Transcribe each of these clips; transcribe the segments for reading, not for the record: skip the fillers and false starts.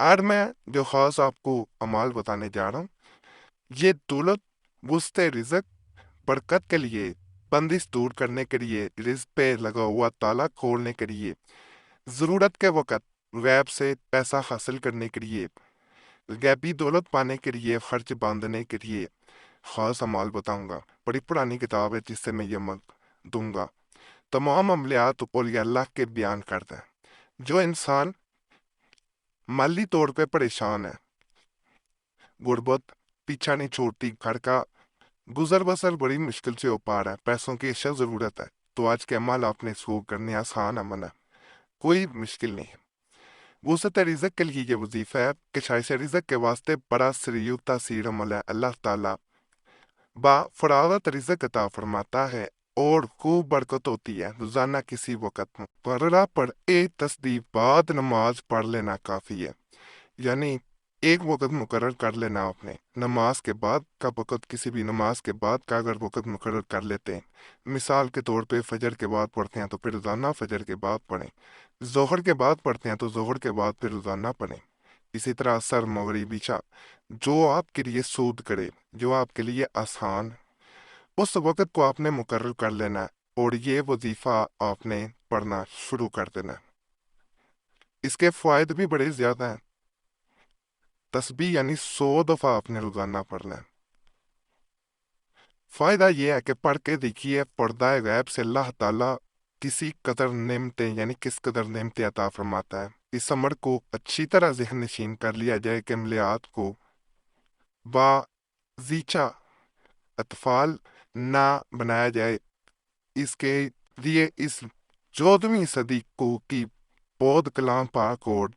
आज मैं जो खास आपको अमाल बताने जा रहा हूँ, ये दौलत वुस्ते रिज़्क बरकत के लिए, बंदिश दूर करने के लिए, रिज़्क पे लगा हुआ ताला खोलने के लिए, ज़रूरत के वक़्त गैब से पैसा हासिल करने के लिए, गैबी दौलत पाने के लिए, खर्च बांधने के लिए खास अमाल बताऊंगा। बड़ी पुरानी किताब है जिससे मैं ये मत दूंगा। तमाम अमलियात औलिया अल्लाह के बयान करता है। जो इंसान माली तौर पे परेशान है, गुर्बत पीछा नहीं छोड़ती, घर का गुजर बसर बड़ी मुश्किल से हो पा रहा है, पैसों की अशद ज़रूरत है, तो आज के अमाल आपने इसको करने आसान अमल है, कोई मुश्किल नहीं है। वसत रिज़्क के लिए ये वजीफ़ा है कि शायद रिज़्क के वास्ते बड़ा सरीउ तासीर अमल है। अल्लाह ताला बा फरागत रिज़्क अता फरमाता है और खूब बरकत होती है। रोज़ाना किसी वक़्त मुकर्ररा पर एक तस्बीह बाद नमाज पढ़ लेना काफ़ी है। यानी एक वक़्त मुकर्रर कर लेना आपने, नमाज के बाद का वक़्त, किसी भी नमाज के बाद का अगर वक़्त मुकर्रर कर लेते हैं, मिसाल के तौर पे फजर के बाद पढ़ते हैं तो फिर रोज़ाना फजर के बाद पढ़ें, ज़ोहर के बाद पढ़ते हैं तो ज़ोहर के बाद फिर रोज़ाना पढ़ें। इसी तरह असर, मगरिब, इशा, जो आपके लिए सूद करे, जो आपके लिए आसान है, उस वक़्त को आपने मुकर्रर कर लेना है और ये वजीफ़ा आपने पढ़ना शुरू कर देना है। इसके फ़ायदे भी बड़े ज़्यादा हैं। तस्बीह यानी 100 दफ़ा आपने रोज़ाना पढ़ना है। फ़ायदा यह है कि पढ़ के देखिए, पर्दा गैब से अल्लाह ताला किसी कदर नेमतें, यानी किस कदर नेमतें अता फरमाता है। इस अमर को अच्छी तरह ज़हन नशीन कर लिया जाए कि अमलियात को बाज़ीचा अतफाल ना बनाया जाए। इसके लिए इस 14वीं सदी को की बौद्ध कलाम पाक और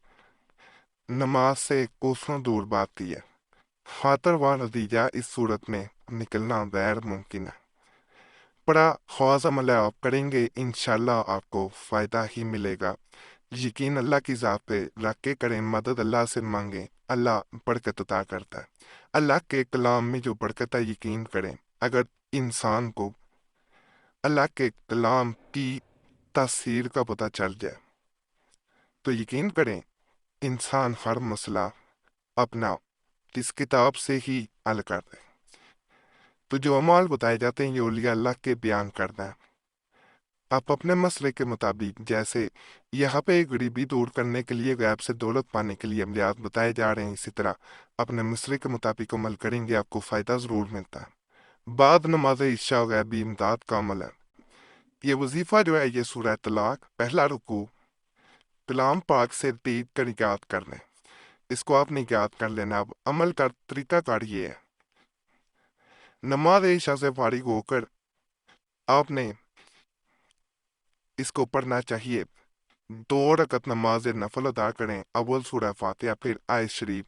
नमाज से कोसों दूर बात की है। खातर व नतीजा इस सूरत में निकलना गैर मुमकिन है। बड़ा ख्वास अमल है, आप करेंगे इंशाल्लाह आपको फ़ायदा ही मिलेगा। यकीन अल्लाह की ज़ात पे रख के करें, मदद अल्लाह से मांगें, अल्लाह बरकत अता करता है। अल्लाह के कलाम में जो बरकत है, यकीन करें, अगर इंसान को अल्लाह के कलाम की तासीर का पता चल जाए तो यकीन करें इंसान हर मसला अपना इस किताब से ही हल कर दे। तो जो अमाल बताए जाते हैं ये औलिया अल्लाह के बयान करना है। आप अपने मसले के मुताबिक, जैसे यहाँ पे गरीबी दूर करने के लिए, गैब से दौलत पाने के लिए अमलियात बताए जा रहे हैं, इसी तरह अपने मसले के मुताबिक अमल करेंगे, आपको फ़ायदा ज़रूर मिलता है। बाद नमाज इशा गैबी इमदाद का अमल है। ये वजीफ़ा जो है, ये सूरह तलाक पहला रुकू कलाम पाक से 3 कर याद कर लें। इसको आपने याद कर लेना। अब अमल का तरीकाकार ये है, नमाज इशा से फारिग होकर आपने इसको पढ़ना चाहिए। 2 रकत नमाज नफल अदा करें, अव्वल सूरह फातिहा, फिर आयत शरीफ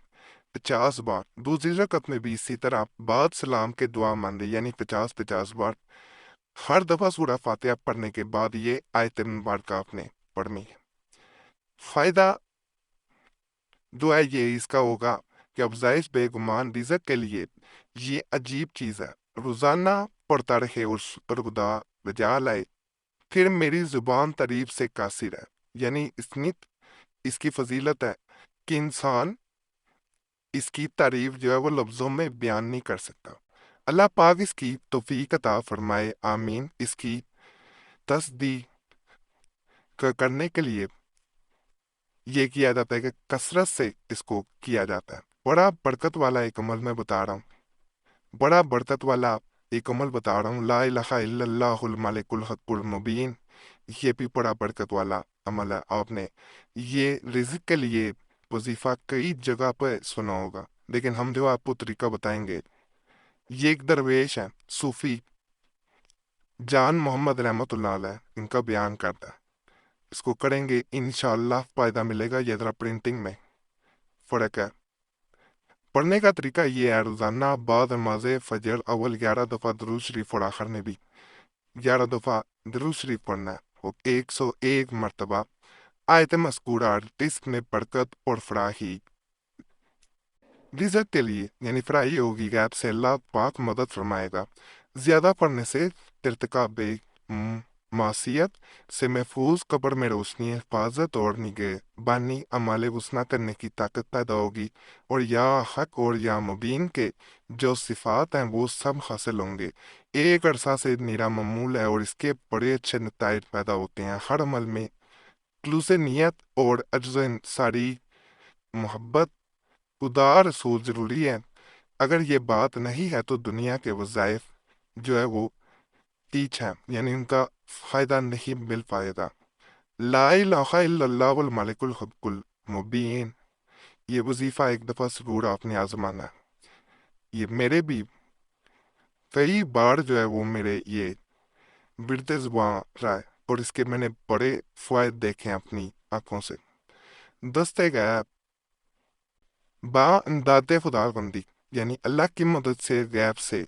50 बार। दूसरी रकत में भी इसी तरह बाद सलाम के दुआ मांगे, यानी 50-50 बार। हर दफा सूरह फातिहा पढ़ने के बाद ये आयत मुबारक आपने पढ़नी है। फायदा जो है ये इसका होगा कि अफजाइश बेगुमान रिज़्क के लिए ये अजीब चीज़ है। रोज़ाना पढ़ता रहे और शुक्र खुदा बजा लाए, फिर मेरी जुबान तारीफ से कासिर है। यानी इतनी इसकी फजीलत है कि इंसान इसकी तारीफ जो है वो लफ्ज़ों में बयान नहीं कर सकता। अल्लाह पाक इसकी तौफीक अता फरमाए, आमीन। इसकी तस्दीक करने के लिए ये किया जाता है कि कसरत से इसको किया जाता है। बड़ा बरकत वाला एक अमल मैं बता रहा हूँ, बड़ा बरकत वाला एक अमल बता रहा हूँ, ला इलाहा इल्लल्लाहुल मलिकुल हक़्क़ुल मुबीन। ये भी बड़ा बरकत वाला अमल है। आपने ये रिज़्क के लिए वजीफ़ा कई जगह पर सुना होगा, लेकिन हम जो आपको तरीका बताएंगे, ये एक दरवेश है, सूफी जान मोहम्मद रहमतुल्लाह अलैह, इनका बयान करता है। इसको करेंगे इंशाअल्लाह फ़ायदा मिलेगा। ये ज़रा प्रिंटिंग में फ़र्क है। पढ़ने का तरीका ये है, रोज़ाना बाद नमाज फजर अव्वल 11 दफ़ा दरूद शरीफ और आखिर में भी 11 दफ़ा दरूद शरीफ पढ़ना है। और 101 मरतबा आयत मज़कूरा रिज़्क में बरकत और फराही, रिज़्क के लिए यानी फराही होगी, गैब से अल्लाह पाक मदद फरमाएगा। ज़्यादा पढ़ने से इर्तिकाब معصیت سے محفوظ، قبر میں روشنی، حفاظت اور نگہبانی، عمل حسنہ کرنے کی طاقت پیدا ہوگی، اور یا حق اور یا مبین کے جو صفات ہیں وہ سب حاصل ہوں گے۔ ایک عرصہ سے نیرا معمول ہے اور اس کے بڑے اچھے نتائج پیدا ہوتے ہیں۔ ہر عمل میں خلوص نیت اور عجز انصاری، محبت خدا رسول ضروری ہے۔ اگر یہ بات نہیں ہے تو دنیا کے وظائف جو ہے وہ ٹیچ ہیں، یعنی ان کا فائدہ نہیں مل پائے گا۔ لا الہ الا اللہ والملک الحق المبین، یہ وظیفہ ایک دفعہ ضرور آپ نے آزمانا ہے۔ یہ میرے بھی کئی بار جو ہے وہ میرے یہ ورد زباں رہا ہے، اور اس کے میں نے بڑے فوائد دیکھے ہیں اپنی آنکھوں سے۔ دست غیب با امداد خدا بندی، یعنی اللہ کی مدد سے غیب سے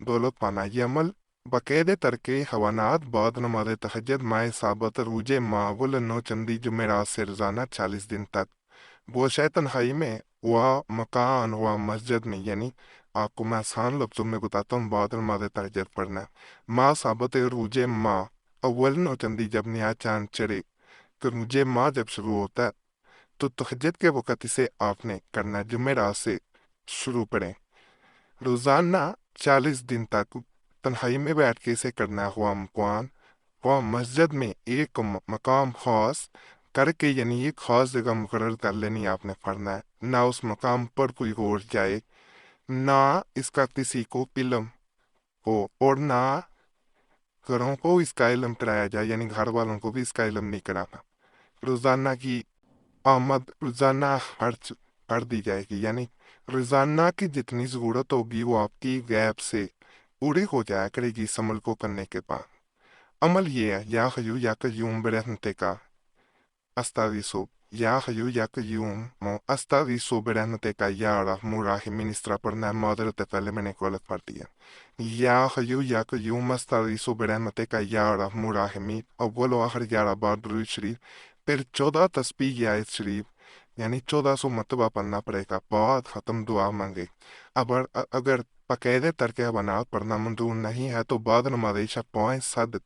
دولت پانا، یہ عمل باقاعدہ ترک حوانات بعد نماز تہجد، ماہ ثابت، روج ماہ نو چندی جمعرات سے روزانہ 40 دن تک، وہ شے تنہائی میں و مکان و مسجد میں، یعنی آپ کو میں آسان لفظوں میں بتاتا ہوں، بعد نماز تہجد پڑھنا ہے۔ ماہ ثابت روج ماہ اول نو چندی، جب نیا چاند چڑھے، کہ روج ماہ جب شروع ہوتا ہے تو تہجد کے وقت اسے آپ نے کرنا ہے، جمعرات سے شروع کریں، روزانہ 40 دن تک تنہائی میں بیٹھ کے اسے کرنا ہے، خواہ مکان خواہ مسجد میں ایک مقام خاص کر کے، یعنی ایک خاص جگہ مقرر کر لینی آپ نے پڑھنا ہے، نہ اس مقام پر کوئی اور جائے، نہ اس کا کسی کو علم ہو، اور نہ گھروں کو اس کا علم کرایا جائے، یعنی گھر والوں کو بھی اس کا علم نہیں کرانا۔ روزانہ کی آمد روزانہ خرچ کر دی جائے گی، یعنی روزانہ کی جتنی ضرورت ہوگی وہ آپ کی غیب سے پوری ہو جایا کرے گی اس عمل کو کرنے کے بعد۔ عمل یہ ہے، یا حیو یا قیوم برحمتک کا استغیثو، یا حیو یا قیوم استغیثو برحمتک یا ارحم الراحمین، اس طرح پڑھنا ہے، معذرت ہے پہلے میں نے غلط پڑھ دیا۔ یا حیو یا قیوم استغیثو برحمتک یا ارحم الراحمین، اول و آخر 11 بار درود شریف، پھر 14 تسبیح یا آیت شریف، یعنی 1400 مرتبہ پڑھنا پڑے گا، بعد ختم دعا مانگے۔ اگر باقاعدہ ترک حوانات پڑھنا منظور نہیں ہے تو بعد نماز عشاء 5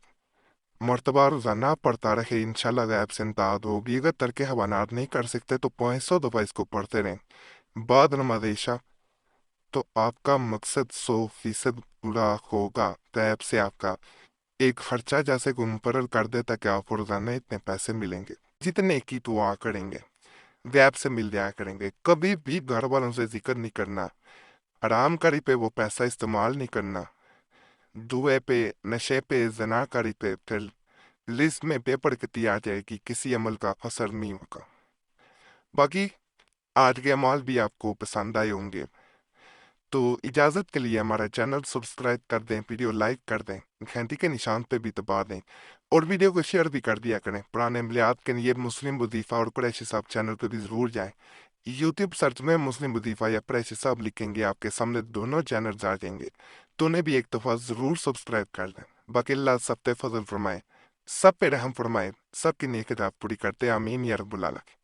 مرتبہ روزانہ پڑھتا رہے، انشاءاللہ غیب سے امداد ہوگی۔ اگر ترک حوانات نہیں کر سکتے تو 500 دفعہ اس کو پڑھتے رہیں بعد نماز عشاء، تو آپ کا مقصد 100% پورا ہوگا۔ غیب سے آپ کا ایک خرچہ جیسے کوئی مقرر کر دیتا کہ آپ کو روزانہ اتنے پیسے ملیں گے، جتنے کی دعا کریں گے غیب سے مل جایا کریں گے۔ کبھی بھی گھر والوں سے ذکر نہیں کرنا، حرام کاری پہ وہ پیسہ استعمال نہیں کرنا، جوئے پہ، نشے پہ، زنا کاری پہ پھر لسٹ میں پیپر کتی آ جائے گی، کسی عمل کا اثر نہیں ہوگا۔ باقی آج کے اعمال بھی آپ کو پسند آئے ہوں گے، تو اجازت کے لیے ہمارا چینل سبسکرائب کر دیں، ویڈیو لائک کر دیں، گھنٹی کے نشان پہ بھی دبا دیں، اور ویڈیو کو شیئر بھی کر دیا کریں۔ پرانے عملیات کے لیے مسلم وظیفہ اور قریشی صاحب چینل پہ بھی ضرور جائیں۔ یوٹیوب سرچ میں مسلم وظیفہ یا قریشی صاحب لکھیں گے، آپ کے سامنے دونوں چینلز آ جائیں گے، تو انہیں بھی ایک دفعہ ضرور سبسکرائب کر دیں۔ باقی اللہ سب پہ فضل فرمائے، سب پہ رحم فرمائے، سب کی نیک خواہشات پوری کرتے، آمین یا رب العالمین۔